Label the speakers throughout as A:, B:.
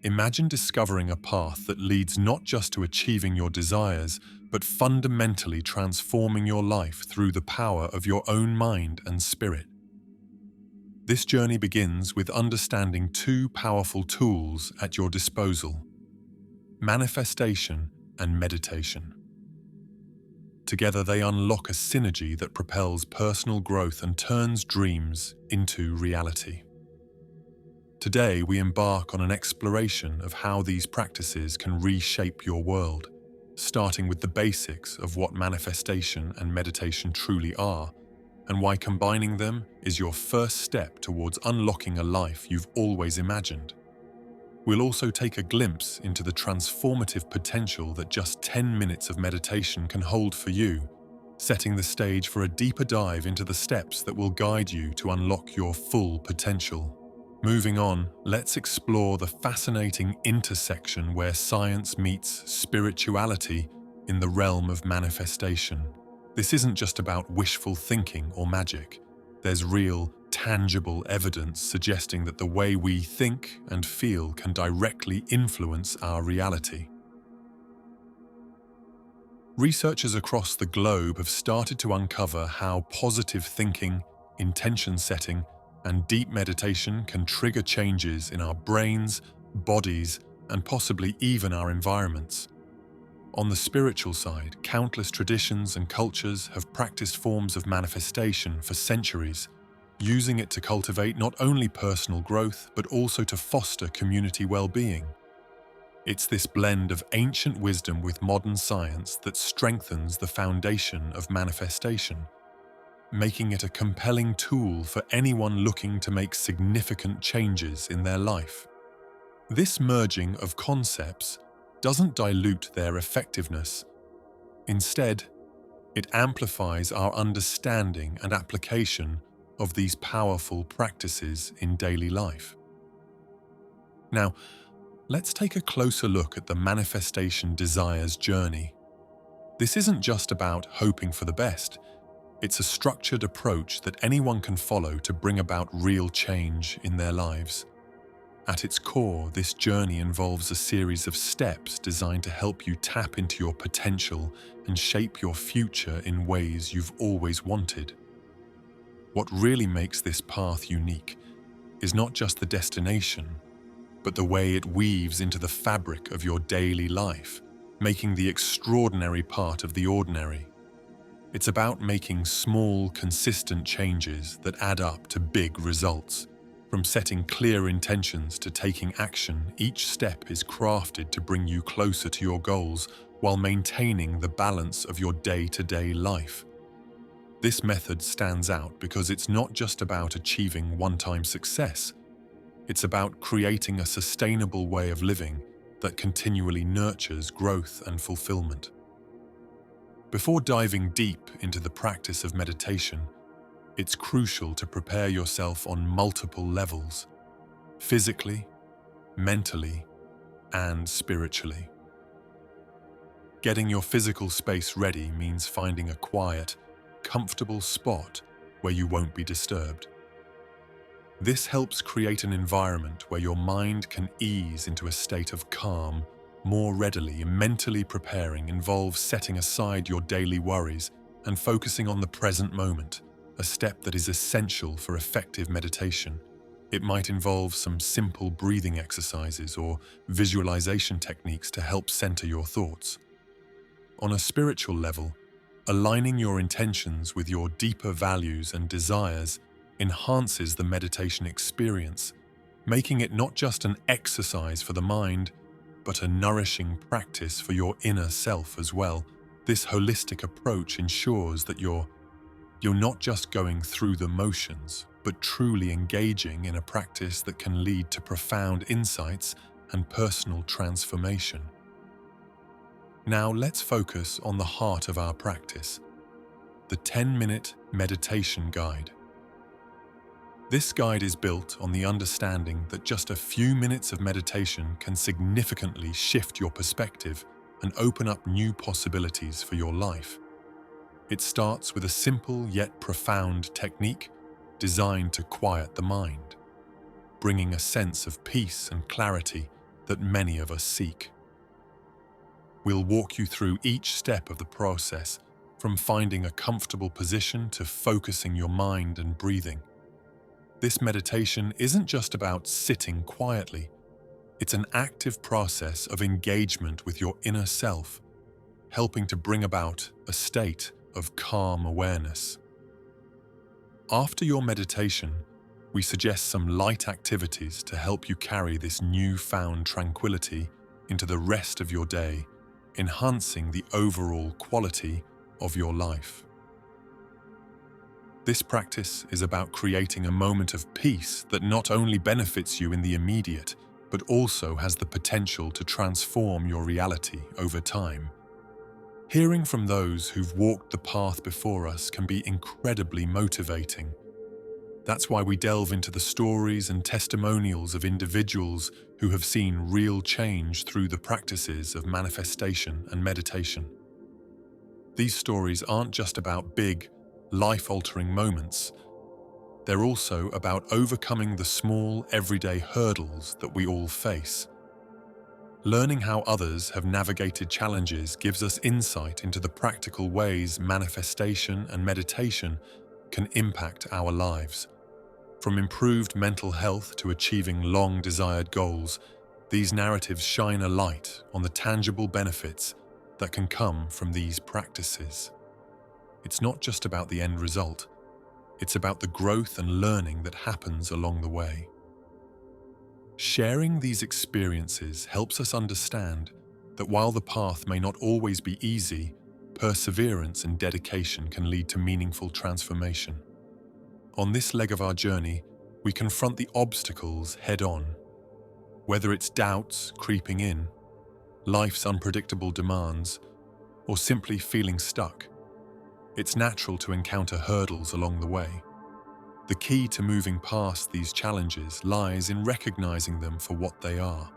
A: Imagine discovering a path that leads not just to achieving your desires, but fundamentally transforming your life through the power of your own mind and spirit. This journey begins with understanding two powerful tools at your disposal: manifestation and meditation. Together, they unlock a synergy that propels personal growth and turns dreams into reality. Today, we embark on an exploration of how these practices can reshape your world, starting with the basics of what manifestation and meditation truly are, and why combining them is your first step towards unlocking a life you've always imagined. We'll also take a glimpse into the transformative potential that just 10 minutes of meditation can hold for you, setting the stage for a deeper dive into the steps that will guide you to unlock your full potential. Moving on, let's explore the fascinating intersection where science meets spirituality in the realm of manifestation. This isn't just about wishful thinking or magic. There's real, tangible evidence suggesting that the way we think and feel can directly influence our reality. Researchers across the globe have started to uncover how positive thinking, intention setting, and deep meditation can trigger changes in our brains, bodies, and possibly even our environments. On the spiritual side, countless traditions and cultures have practiced forms of manifestation for centuries, using it to cultivate not only personal growth but also to foster community well-being. It's this blend of ancient wisdom with modern science that strengthens the foundation of manifestation, making it a compelling tool for anyone looking to make significant changes in their life. This merging of concepts doesn't dilute their effectiveness. Instead, it amplifies our understanding and application of these powerful practices in daily life. Now, let's take a closer look at the manifestation desires journey. This isn't just about hoping for the best. It's a structured approach that anyone can follow to bring about real change in their lives. At its core, this journey involves a series of steps designed to help you tap into your potential and shape your future in ways you've always wanted. What really makes this path unique is not just the destination, but the way it weaves into the fabric of your daily life, making the extraordinary part of the ordinary. It's about making small, consistent changes that add up to big results. From setting clear intentions to taking action, each step is crafted to bring you closer to your goals while maintaining the balance of your day-to-day life. This method stands out because it's not just about achieving one-time success. It's about creating a sustainable way of living that continually nurtures growth and fulfillment. Before diving deep into the practice of meditation, it's crucial to prepare yourself on multiple levels: physically, mentally, and spiritually. Getting your physical space ready means finding a quiet, comfortable spot where you won't be disturbed. This helps create an environment where your mind can ease into a state of calm more readily. Mentally preparing involves setting aside your daily worries and focusing on the present moment, a step that is essential for effective meditation. It might involve some simple breathing exercises or visualization techniques to help center your thoughts. On a spiritual level, aligning your intentions with your deeper values and desires enhances the meditation experience, making it not just an exercise for the mind, but a nourishing practice for your inner self as well. This holistic approach ensures that you're not just going through the motions, but truly engaging in a practice that can lead to profound insights and personal transformation. Now let's focus on the heart of our practice, the 10-minute meditation guide. This guide is built on the understanding that just a few minutes of meditation can significantly shift your perspective and open up new possibilities for your life. It starts with a simple yet profound technique designed to quiet the mind, bringing a sense of peace and clarity that many of us seek. We'll walk you through each step of the process, from finding a comfortable position to focusing your mind and breathing. This meditation isn't just about sitting quietly. It's an active process of engagement with your inner self, helping to bring about a state of calm awareness. After your meditation, we suggest some light activities to help you carry this newfound tranquility into the rest of your day, enhancing the overall quality of your life. This practice is about creating a moment of peace that not only benefits you in the immediate, but also has the potential to transform your reality over time. Hearing from those who've walked the path before us can be incredibly motivating. That's why we delve into the stories and testimonials of individuals who have seen real change through the practices of manifestation and meditation. These stories aren't just about big, life-altering moments. They're also about overcoming the small, everyday hurdles that we all face. Learning how others have navigated challenges gives us insight into the practical ways manifestation and meditation can impact our lives. From improved mental health to achieving long-desired goals, these narratives shine a light on the tangible benefits that can come from these practices. It's not just about the end result. It's about the growth and learning that happens along the way. Sharing these experiences helps us understand that while the path may not always be easy, perseverance and dedication can lead to meaningful transformation. On this leg of our journey, we confront the obstacles head-on. Whether it's doubts creeping in, life's unpredictable demands, or simply feeling stuck, it's natural to encounter hurdles along the way. The key to moving past these challenges lies in recognizing them for what they are.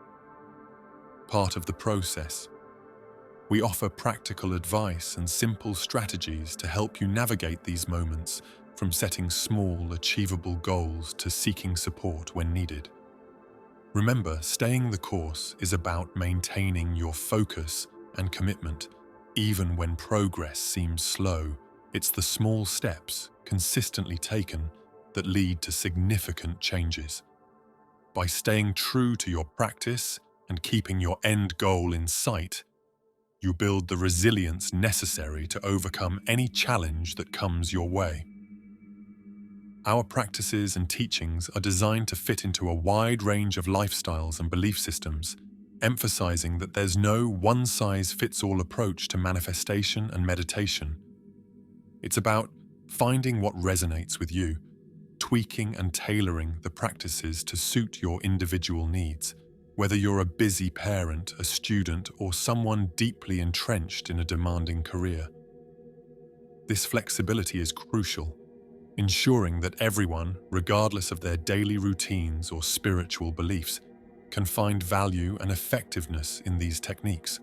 A: Part of the process. We offer practical advice and simple strategies to help you navigate these moments, from setting small, achievable goals to seeking support when needed. Remember, staying the course is about maintaining your focus and commitment, even when progress seems slow. It's the small steps, consistently taken, that lead to significant changes. By staying true to your practice and keeping your end goal in sight, you build the resilience necessary to overcome any challenge that comes your way. Our practices and teachings are designed to fit into a wide range of lifestyles and belief systems, emphasizing that there's no one-size-fits-all approach to manifestation and meditation. It's about finding what resonates with you, tweaking and tailoring the practices to suit your individual needs, whether you're a busy parent, a student, or someone deeply entrenched in a demanding career. This flexibility is crucial, ensuring that everyone, regardless of their daily routines or spiritual beliefs, can find value and effectiveness in these techniques.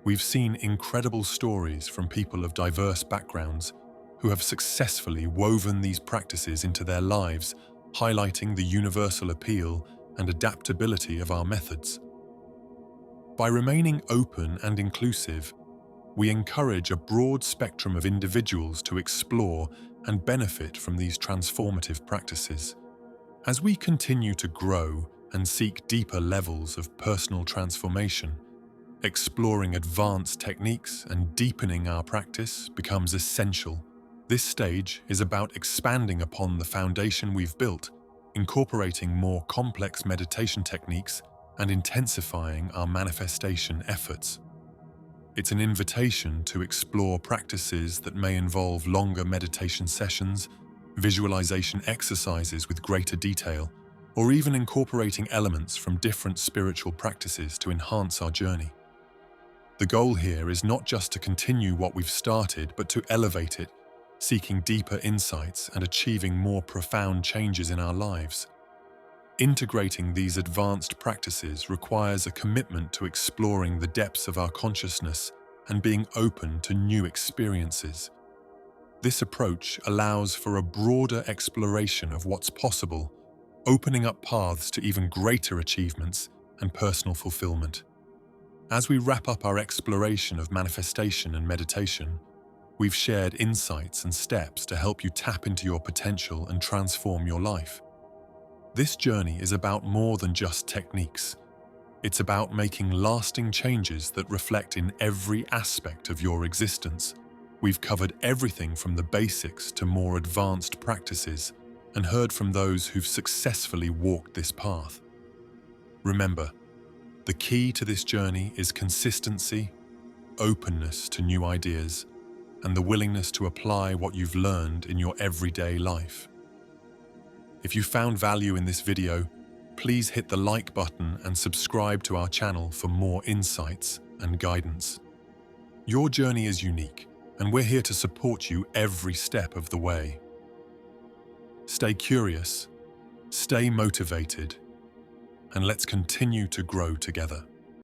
A: We've seen incredible stories from people of diverse backgrounds who have successfully woven these practices into their lives, highlighting the universal appeal and adaptability of our methods. By remaining open and inclusive, we encourage a broad spectrum of individuals to explore and benefit from these transformative practices. As we continue to grow and seek deeper levels of personal transformation, exploring advanced techniques and deepening our practice becomes essential. This stage is about expanding upon the foundation we've built, incorporating more complex meditation techniques and intensifying our manifestation efforts. It's an invitation to explore practices that may involve longer meditation sessions, visualization exercises with greater detail, or even incorporating elements from different spiritual practices to enhance our journey. The goal here is not just to continue what we've started, but to elevate it, seeking deeper insights and achieving more profound changes in our lives. Integrating these advanced practices requires a commitment to exploring the depths of our consciousness and being open to new experiences. This approach allows for a broader exploration of what's possible, opening up paths to even greater achievements and personal fulfillment. As we wrap up our exploration of manifestation and meditation, we've shared insights and steps to help you tap into your potential and transform your life. This journey is about more than just techniques. It's about making lasting changes that reflect in every aspect of your existence. We've covered everything from the basics to more advanced practices and heard from those who've successfully walked this path. Remember, the key to this journey is consistency, openness to new ideas, and the willingness to apply what you've learned in your everyday life. If you found value in this video, please hit the like button and subscribe to our channel for more insights and guidance. Your journey is unique, and we're here to support you every step of the way. Stay curious, stay motivated, and let's continue to grow together.